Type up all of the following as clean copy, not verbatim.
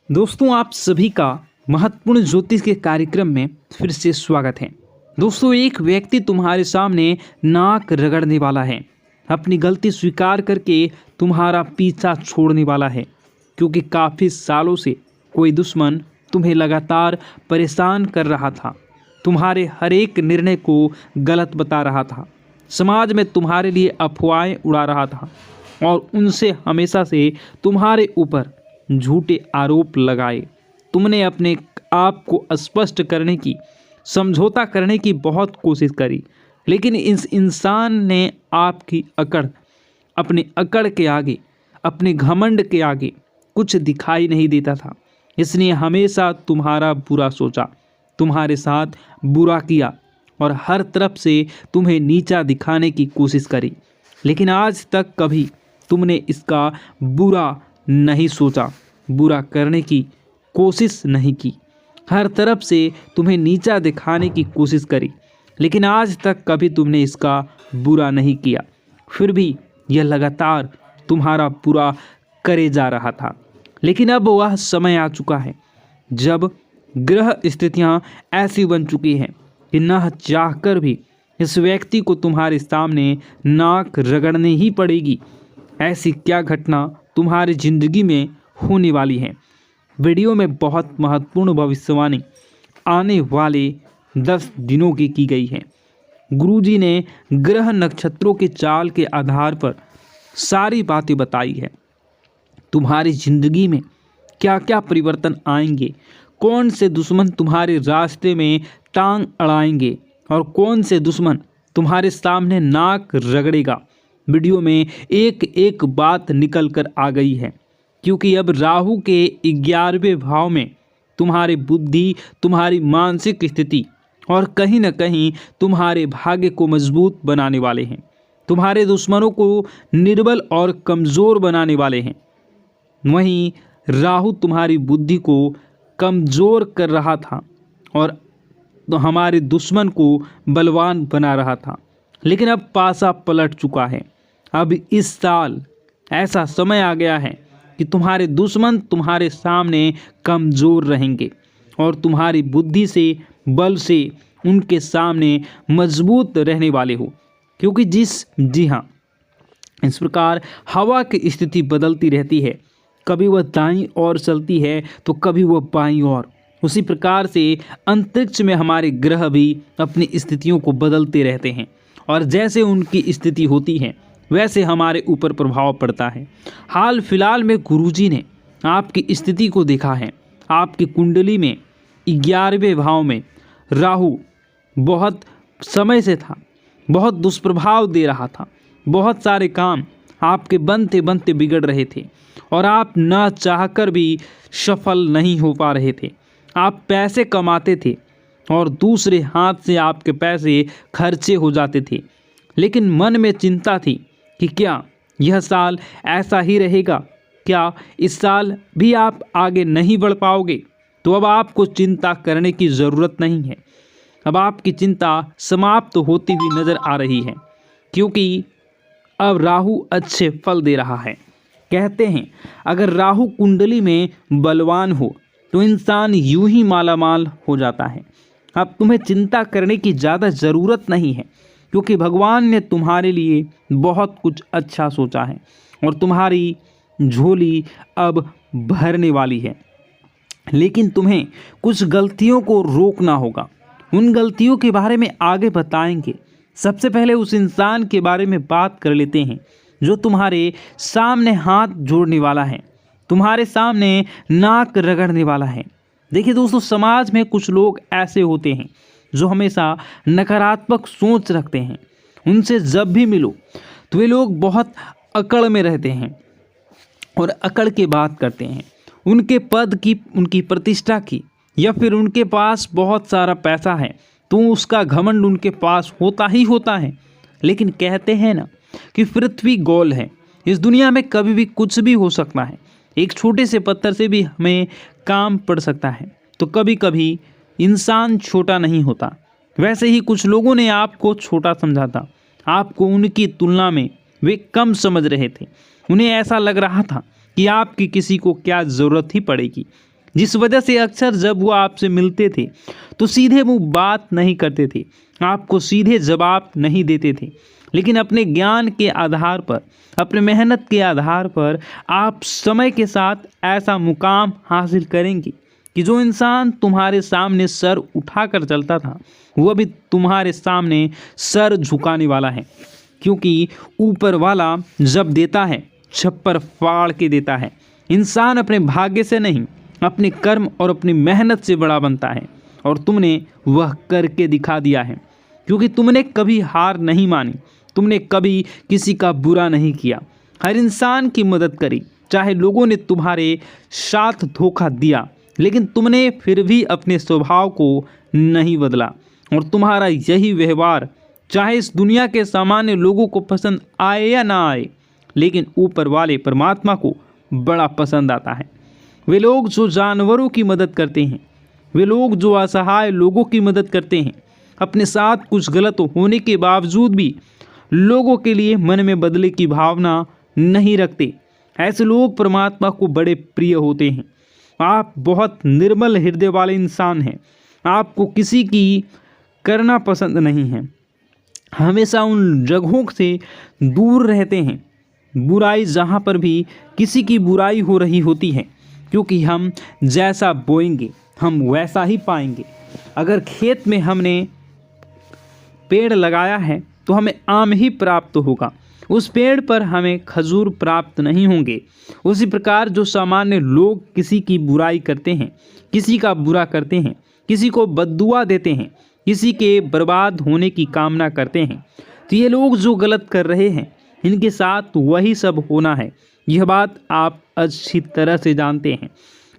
दोस्तों, आप सभी का महत्वपूर्ण ज्योतिष के कार्यक्रम में फिर से स्वागत है। दोस्तों, एक व्यक्ति तुम्हारे सामने नाक रगड़ने वाला है, अपनी गलती स्वीकार करके तुम्हारा पीछा छोड़ने वाला है, क्योंकि काफ़ी सालों से कोई दुश्मन तुम्हें लगातार परेशान कर रहा था, तुम्हारे हर एक निर्णय को गलत बता रहा था, समाज में तुम्हारे लिए अफवाहें उड़ा रहा था और उनसे हमेशा से तुम्हारे ऊपर झूठे आरोप लगाए। तुमने अपने आप को स्पष्ट करने की, समझौता करने की बहुत कोशिश करी, लेकिन इस इंसान ने आपकी अपने अकड़ के आगे, अपने घमंड के आगे कुछ दिखाई नहीं देता था। इसने हमेशा तुम्हारा बुरा सोचा, तुम्हारे साथ बुरा किया और हर तरफ से तुम्हें नीचा दिखाने की कोशिश करी, लेकिन आज तक कभी तुमने इसका बुरा नहीं सोचा, बुरा करने की कोशिश नहीं की। हर तरफ से तुम्हें नीचा दिखाने की कोशिश करी, लेकिन आज तक कभी तुमने इसका बुरा नहीं किया। फिर भी यह लगातार तुम्हारा बुरा करे जा रहा था। लेकिन अब वह समय आ चुका है जब ग्रह स्थितियां ऐसी बन चुकी हैं कि न चाहकर भी इस व्यक्ति को तुम्हारे सामने नाक रगड़नी ही पड़ेगी। ऐसी क्या घटना तुम्हारी जिंदगी में होने वाली है। वीडियो में बहुत महत्वपूर्ण भविष्यवाणी आने वाले 10 दिनों की गई है। गुरुजी ने ग्रह नक्षत्रों के चाल के आधार पर सारी बातें बताई है। तुम्हारी जिंदगी में क्या क्या परिवर्तन आएंगे, कौन से दुश्मन तुम्हारे रास्ते में टांग अड़ाएंगे और कौन से दुश्मन तुम्हारे सामने नाक रगड़ेगा। वीडियो में एक एक बात निकल कर आ गई है, क्योंकि अब राहु के 11वें भाव में तुम्हारी बुद्धि, तुम्हारी मानसिक स्थिति और कहीं न कहीं तुम्हारे भाग्य को मजबूत बनाने वाले हैं। तुम्हारे दुश्मनों को निर्बल और कमज़ोर बनाने वाले हैं। वहीं राहु तुम्हारी बुद्धि को कमज़ोर कर रहा था और हमारे दुश्मन को बलवान बना रहा था, लेकिन अब पासा पलट चुका है। अब इस साल ऐसा समय आ गया है कि तुम्हारे दुश्मन तुम्हारे सामने कमज़ोर रहेंगे और तुम्हारी बुद्धि से, बल से उनके सामने मजबूत रहने वाले हो। क्योंकि जी हाँ, इस प्रकार हवा की स्थिति बदलती रहती है, कभी वह दाईं ओर चलती है तो कभी वह बाईं ओर। उसी प्रकार से अंतरिक्ष में हमारे ग्रह भी अपनी स्थितियों को बदलते रहते हैं और जैसे उनकी स्थिति होती है वैसे हमारे ऊपर प्रभाव पड़ता है। हाल फिलहाल में गुरुजी ने आपकी स्थिति को देखा है। आपकी कुंडली में 11वें भाव में राहु बहुत समय से था, बहुत दुष्प्रभाव दे रहा था। बहुत सारे काम आपके बनते बनते बिगड़ रहे थे और आप न चाहकर भी सफल नहीं हो पा रहे थे। आप पैसे कमाते थे और दूसरे हाथ से आपके पैसे खर्चे हो जाते थे, लेकिन मन में चिंता थी कि क्या यह साल ऐसा ही रहेगा, क्या इस साल भी आप आगे नहीं बढ़ पाओगे। तो अब आपको चिंता करने की ज़रूरत नहीं है। अब आपकी चिंता समाप्त होती हुई नज़र आ रही है, क्योंकि अब राहु अच्छे फल दे रहा है। कहते हैं अगर राहु कुंडली में बलवान हो तो इंसान यूं ही मालामाल हो जाता है। अब तुम्हें चिंता करने की ज़्यादा ज़रूरत नहीं है, क्योंकि भगवान ने तुम्हारे लिए बहुत कुछ अच्छा सोचा है और तुम्हारी झोली अब भरने वाली है। लेकिन तुम्हें कुछ गलतियों को रोकना होगा। उन गलतियों के बारे में आगे बताएंगे। सबसे पहले उस इंसान के बारे में बात कर लेते हैं जो तुम्हारे सामने हाथ जोड़ने वाला है, तुम्हारे सामने नाक रगड़ने वाला है। देखिए दोस्तों, समाज में कुछ लोग ऐसे होते हैं जो हमेशा नकारात्मक सोच रखते हैं। उनसे जब भी मिलो तो वे लोग बहुत अकड़ में रहते हैं और अकड़ के बात करते हैं। उनके पद की, उनकी प्रतिष्ठा की, या फिर उनके पास बहुत सारा पैसा है तो उसका घमंड उनके पास होता ही होता है। लेकिन कहते हैं ना कि पृथ्वी गोल है, इस दुनिया में कभी भी कुछ भी हो सकता है। एक छोटे से पत्थर से भी हमें काम पड़ सकता है। तो कभी कभी इंसान छोटा नहीं होता। वैसे ही कुछ लोगों ने आपको छोटा समझा था, आपको उनकी तुलना में वे कम समझ रहे थे। उन्हें ऐसा लग रहा था कि आपकी किसी को क्या ज़रूरत ही पड़ेगी। जिस वजह से अक्सर जब वो आपसे मिलते थे तो सीधे मुंह बात नहीं करते थे, आपको सीधे जवाब नहीं देते थे। लेकिन अपने ज्ञान के आधार पर, अपने मेहनत के आधार पर आप समय के साथ ऐसा मुकाम हासिल करेंगे कि जो इंसान तुम्हारे सामने सर उठाकर चलता था वह भी तुम्हारे सामने सर झुकाने वाला है। क्योंकि ऊपर वाला जब देता है छप्पर फाड़ के देता है। इंसान अपने भाग्य से नहीं, अपने कर्म और अपनी मेहनत से बड़ा बनता है, और तुमने वह करके दिखा दिया है। क्योंकि तुमने कभी हार नहीं मानी, तुमने कभी किसी का बुरा नहीं किया, हर इंसान की मदद करी। चाहे लोगों ने तुम्हारे साथ धोखा दिया, लेकिन तुमने फिर भी अपने स्वभाव को नहीं बदला, और तुम्हारा यही व्यवहार चाहे इस दुनिया के सामान्य लोगों को पसंद आए या ना आए, लेकिन ऊपर वाले परमात्मा को बड़ा पसंद आता है। वे लोग जो जानवरों की मदद करते हैं, वे लोग जो असहाय लोगों की मदद करते हैं, अपने साथ कुछ गलत होने के बावजूद भी लोगों के लिए मन में बदले की भावना नहीं रखते, ऐसे लोग परमात्मा को बड़े प्रिय होते हैं। आप बहुत निर्मल हृदय वाले इंसान हैं। आपको किसी की करना पसंद नहीं है, हमेशा उन जगहों से दूर रहते हैं बुराई जहाँ पर भी किसी की बुराई हो रही होती है। क्योंकि हम जैसा बोएंगे हम वैसा ही पाएंगे। अगर खेत में हमने पेड़ लगाया है तो हमें आम ही प्राप्त होगा, उस पेड़ पर हमें खजूर प्राप्त नहीं होंगे। उसी प्रकार जो सामान्य लोग किसी की बुराई करते हैं, किसी का बुरा करते हैं, किसी को बद्दुआ देते हैं, किसी के बर्बाद होने की कामना करते हैं, तो ये लोग जो गलत कर रहे हैं इनके साथ वही सब होना है। यह बात आप अच्छी तरह से जानते हैं,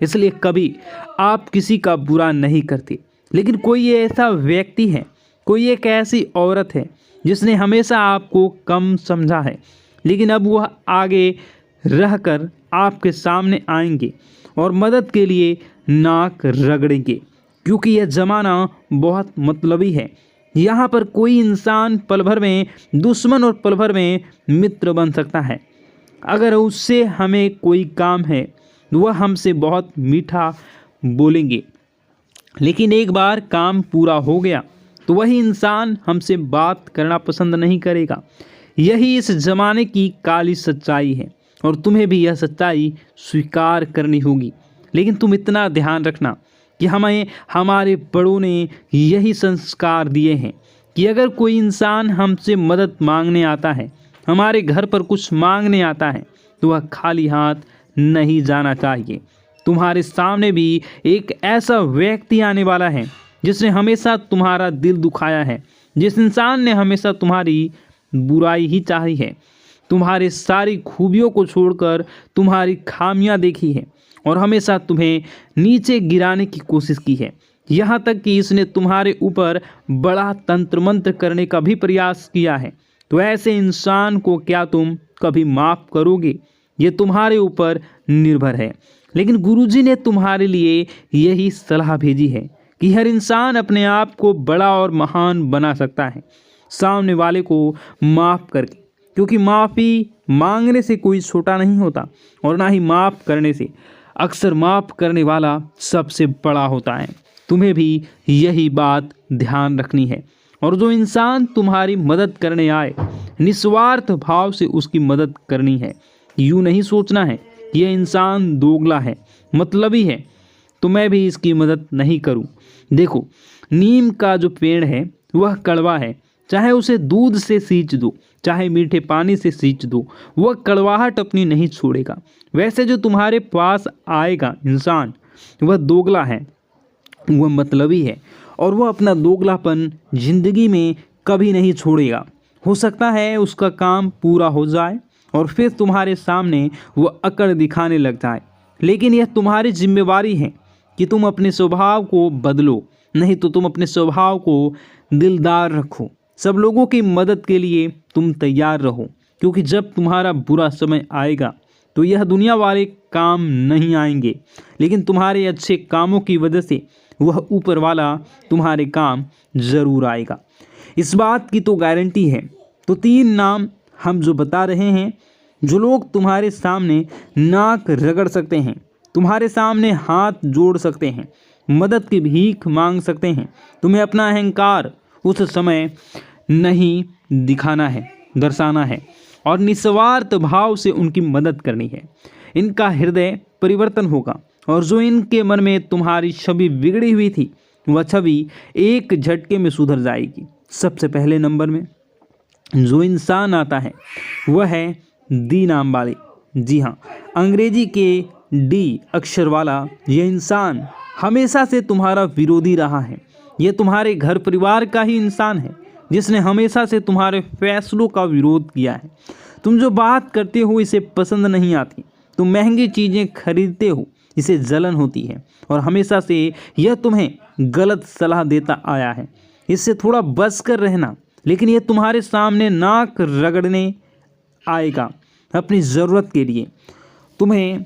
इसलिए कभी आप किसी का बुरा नहीं करते। लेकिन कोई ऐसा व्यक्ति है, कोई एक ऐसी औरत है जिसने हमेशा आपको कम समझा है, लेकिन अब वह आगे रहकर आपके सामने आएंगे और मदद के लिए नाक रगड़ेंगे। क्योंकि यह ज़माना बहुत मतलबी है। यहाँ पर कोई इंसान पल भर में दुश्मन और पल भर में मित्र बन सकता है। अगर उससे हमें कोई काम है वह हमसे बहुत मीठा बोलेंगे, लेकिन एक बार काम पूरा हो गया तो वही इंसान हमसे बात करना पसंद नहीं करेगा। यही इस ज़माने की काली सच्चाई है, और तुम्हें भी यह सच्चाई स्वीकार करनी होगी। लेकिन तुम इतना ध्यान रखना कि हमें हमारे बड़ों ने यही संस्कार दिए हैं कि अगर कोई इंसान हमसे मदद मांगने आता है, हमारे घर पर कुछ मांगने आता है, तो वह खाली हाथ नहीं जाना चाहिए। तुम्हारे सामने भी एक ऐसा व्यक्ति आने वाला है जिसने हमेशा तुम्हारा दिल दुखाया है, जिस इंसान ने हमेशा तुम्हारी बुराई ही चाही है, तुम्हारे सारी खूबियों को छोड़कर तुम्हारी खामियां देखी है और हमेशा तुम्हें नीचे गिराने की कोशिश की है। यहाँ तक कि इसने तुम्हारे ऊपर बड़ा तंत्र मंत्र करने का भी प्रयास किया है। तो ऐसे इंसान को क्या तुम कभी माफ़ करोगे? ये तुम्हारे ऊपर निर्भर है। लेकिन गुरुजी ने तुम्हारे लिए यही सलाह भेजी है कि हर इंसान अपने आप को बड़ा और महान बना सकता है सामने वाले को माफ़ करके, क्योंकि माफ़ी मांगने से कोई छोटा नहीं होता और ना ही माफ़ करने से। अक्सर माफ़ करने वाला सबसे बड़ा होता है। तुम्हें भी यही बात ध्यान रखनी है। और जो इंसान तुम्हारी मदद करने आए, निस्वार्थ भाव से उसकी मदद करनी है। यूँ नहीं सोचना है कि यह इंसान दोगला है, मतलबी है, तो मैं भी इसकी मदद नहीं करूं। देखो, नीम का जो पेड़ है वह कड़वा है, चाहे उसे दूध से सींच दो, चाहे मीठे पानी से सींच दो, वह कड़वाहट अपनी नहीं छोड़ेगा। वैसे जो तुम्हारे पास आएगा इंसान, वह दोगला है, वह मतलबी है, और वह अपना दोगलापन जिंदगी में कभी नहीं छोड़ेगा। हो सकता है उसका काम पूरा हो जाए और फिर तुम्हारे सामने वह अकड़ दिखाने लग जाए, लेकिन यह तुम्हारी जिम्मेवारी है कि तुम अपने स्वभाव को बदलो, नहीं तो तुम अपने स्वभाव को दिलदार रखो। सब लोगों की मदद के लिए तुम तैयार रहो, क्योंकि जब तुम्हारा बुरा समय आएगा तो यह दुनिया वाले काम नहीं आएंगे, लेकिन तुम्हारे अच्छे कामों की वजह से वह ऊपर वाला तुम्हारे काम ज़रूर आएगा। इस बात की तो गारंटी है। तो 3 नाम हम जो बता रहे हैं, जो लोग तुम्हारे सामने नाक रगड़ सकते हैं, तुम्हारे सामने हाथ जोड़ सकते हैं, मदद की भीख मांग सकते हैं। तुम्हें अपना अहंकार उस समय नहीं दर्शाना है और निस्वार्थ भाव से उनकी मदद करनी है। इनका हृदय परिवर्तन होगा और जो इनके मन में तुम्हारी छवि बिगड़ी हुई थी वह छवि एक झटके में सुधर जाएगी। सबसे पहले नंबर में जो इंसान आता है वह है डी नाम वाले। जी हाँ, अंग्रेजी के डी अक्षर वाला यह इंसान हमेशा से तुम्हारा विरोधी रहा है। यह तुम्हारे घर परिवार का ही इंसान है जिसने हमेशा से तुम्हारे फैसलों का विरोध किया है। तुम जो बात करते हो इसे पसंद नहीं आती। तुम महंगी चीज़ें खरीदते हो, इसे जलन होती है और हमेशा से यह तुम्हें गलत सलाह देता आया है। इससे थोड़ा बच कर रहना, लेकिन यह तुम्हारे सामने नाक रगड़ने आएगा अपनी ज़रूरत के लिए। तुम्हें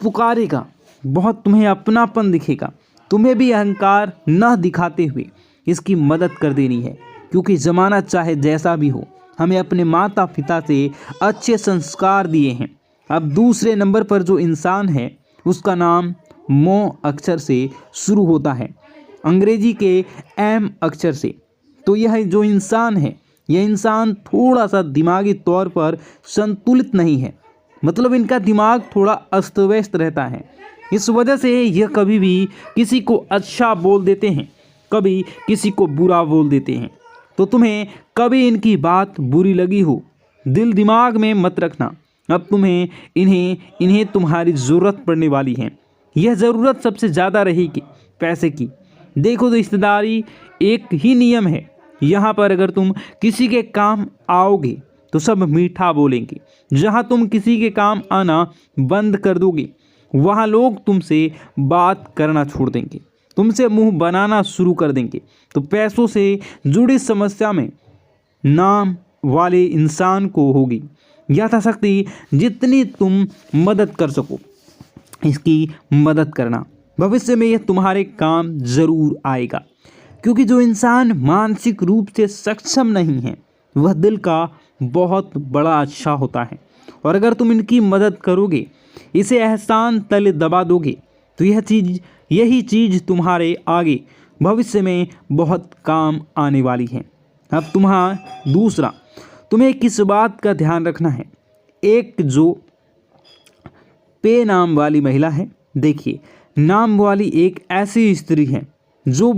पुकारेगा, बहुत तुम्हें अपनापन दिखेगा। तुम्हें भी अहंकार न दिखाते हुए इसकी मदद कर देनी है, क्योंकि ज़माना चाहे जैसा भी हो हमें अपने माता पिता से अच्छे संस्कार दिए हैं। अब दूसरे नंबर पर जो इंसान है उसका नाम मो अक्षर से शुरू होता है, अंग्रेजी के एम अक्षर से। तो यह जो इंसान है यह इंसान थोड़ा सा दिमागी तौर पर संतुलित नहीं है, मतलब इनका दिमाग थोड़ा अस्त व्यस्त रहता है। इस वजह से यह कभी भी किसी को अच्छा बोल देते हैं, कभी किसी को बुरा बोल देते हैं। तो तुम्हें कभी इनकी बात बुरी लगी हो, दिल दिमाग में मत रखना। अब तुम्हें इन्हें तुम्हारी ज़रूरत पड़ने वाली है। यह ज़रूरत सबसे ज़्यादा रहेगी पैसे की। देखो, रिश्तेदारी एक ही नियम है। यहाँ पर अगर तुम किसी के काम आओगे तो सब मीठा बोलेंगे। जहाँ तुम किसी के काम आना बंद कर दोगे वहाँ लोग तुमसे बात करना छोड़ देंगे, तुमसे मुंह बनाना शुरू कर देंगे। तो पैसों से जुड़ी समस्या में नाम वाले इंसान को होगी। यथाशक्ति जितनी तुम मदद कर सको इसकी मदद करना। भविष्य में यह तुम्हारे काम ज़रूर आएगा, क्योंकि जो इंसान मानसिक रूप से सक्षम नहीं है वह दिल का बहुत बड़ा अच्छा होता है। और अगर तुम इनकी मदद करोगे, इसे एहसान तले दबा दोगे, तो यही चीज़ तुम्हारे आगे भविष्य में बहुत काम आने वाली है। अब दूसरा, तुम्हें किस बात का ध्यान रखना है। एक जो पे नाम वाली महिला है, देखिए, नाम वाली एक ऐसी स्त्री है जो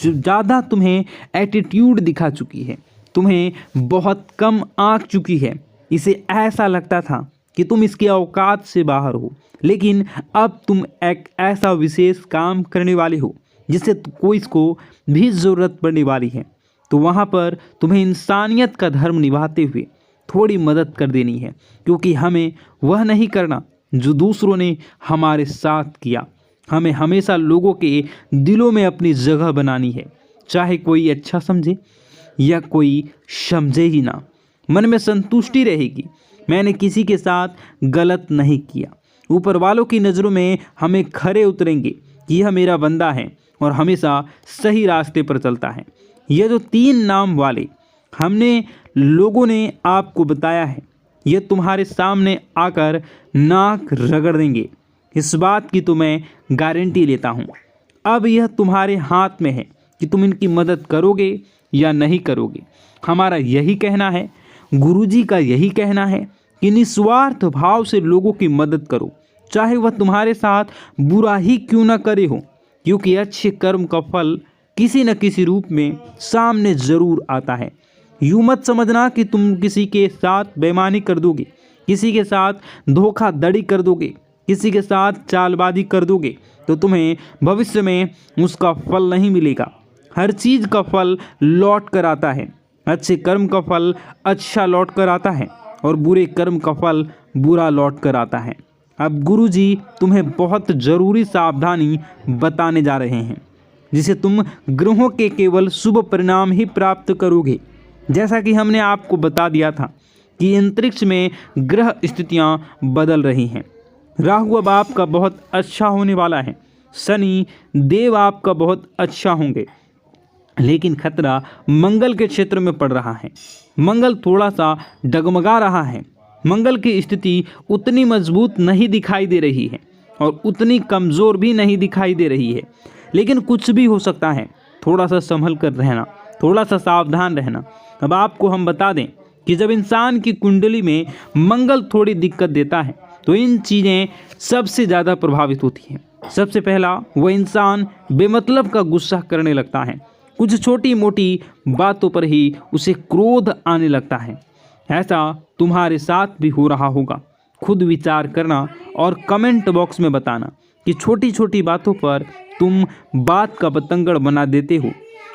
ज़्यादा तुम्हें एटीट्यूड दिखा चुकी है, तुम्हें बहुत कम आंक चुकी है। इसे ऐसा लगता था कि तुम इसकी औकात से बाहर हो, लेकिन अब तुम एक ऐसा विशेष काम करने वाले हो जिससे कोई इसको भी ज़रूरत पड़ने वाली है। तो वहाँ पर तुम्हें इंसानियत का धर्म निभाते हुए थोड़ी मदद कर देनी है, क्योंकि हमें वह नहीं करना जो दूसरों ने हमारे साथ किया। हमें हमेशा लोगों के दिलों में अपनी जगह बनानी है, चाहे कोई अच्छा समझे या कोई समझे ही ना। मन में संतुष्टि रहेगी, मैंने किसी के साथ गलत नहीं किया। ऊपर वालों की नज़रों में हमें खरे उतरेंगे कि यह मेरा बंदा है और हमेशा सही रास्ते पर चलता है। यह जो 3 नाम वाले हमने लोगों ने आपको बताया है, यह तुम्हारे सामने आकर नाक रगड़ देंगे, इस बात की तो मैं गारंटी लेता हूँ। अब यह तुम्हारे हाथ में है कि तुम इनकी मदद करोगे या नहीं करोगे। हमारा यही कहना है, गुरुजी का यही कहना है कि निस्वार्थ भाव से लोगों की मदद करो, चाहे वह तुम्हारे साथ बुरा ही क्यों न करे हो, क्योंकि अच्छे कर्म का फल किसी न किसी रूप में सामने ज़रूर आता है। यूँ मत समझना कि तुम किसी के साथ बेईमानी कर दोगे, किसी के साथ धोखाधड़ी कर दोगे, किसी के साथ चालबाजी कर दोगे तो तुम्हें भविष्य में उसका फल नहीं मिलेगा। हर चीज़ का फल लौट कर आता है। अच्छे कर्म का फल अच्छा लौट कर आता है और बुरे कर्म का फल बुरा लौट कर आता है। अब गुरुजी तुम्हें बहुत ज़रूरी सावधानी बताने जा रहे हैं, जिसे तुम ग्रहों के केवल शुभ परिणाम ही प्राप्त करोगे। जैसा कि हमने आपको बता दिया था कि अंतरिक्ष में ग्रह स्थितियां बदल रही हैं। राहु अब आपका बहुत अच्छा होने वाला है, शनि देव आपका बहुत अच्छा होंगे, लेकिन खतरा मंगल के क्षेत्र में पड़ रहा है। मंगल थोड़ा सा डगमगा रहा है। मंगल की स्थिति उतनी मजबूत नहीं दिखाई दे रही है। और उतनी कमज़ोर भी नहीं दिखाई दे रही है। लेकिन कुछ भी हो सकता है, थोड़ा सा संभल कर रहना, थोड़ा सा सावधान रहना। अब आपको हम बता दें कि जब इंसान की कुंडली में मंगल थोड़ी दिक्कत देता है तो इन चीज़ें सबसे ज़्यादा प्रभावित होती हैं। सबसे पहला, वह इंसान बेमतलब का गुस्सा करने लगता है। कुछ छोटी मोटी बातों पर ही उसे क्रोध आने लगता है। ऐसा तुम्हारे साथ भी हो रहा होगा। खुद विचार करना और कमेंट बॉक्स में बताना कि छोटी छोटी बातों पर तुम बात का बतंगड़ बना देते हो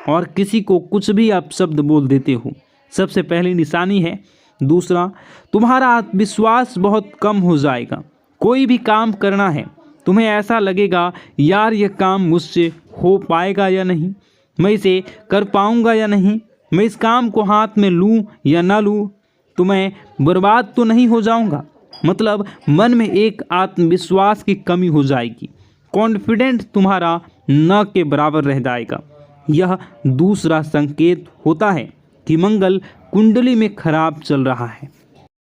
और किसी को कुछ भी अपशब्द बोल देते हो। सबसे पहली निशानी है। दूसरा, तुम्हारा आत्मविश्वास बहुत कम हो जाएगा। कोई भी काम करना है, तुम्हें ऐसा लगेगा यार यह काम मुझसे हो पाएगा या नहीं, मैं इसे कर पाऊंगा या नहीं, मैं इस काम को हाथ में लूं या ना लूं, तो मैं बर्बाद तो नहीं हो जाऊंगा। मतलब मन में एक आत्मविश्वास की कमी हो जाएगी। कॉन्फिडेंट तुम्हारा न के बराबर रह जाएगा। यह दूसरा संकेत होता है कि मंगल कुंडली में खराब चल रहा है।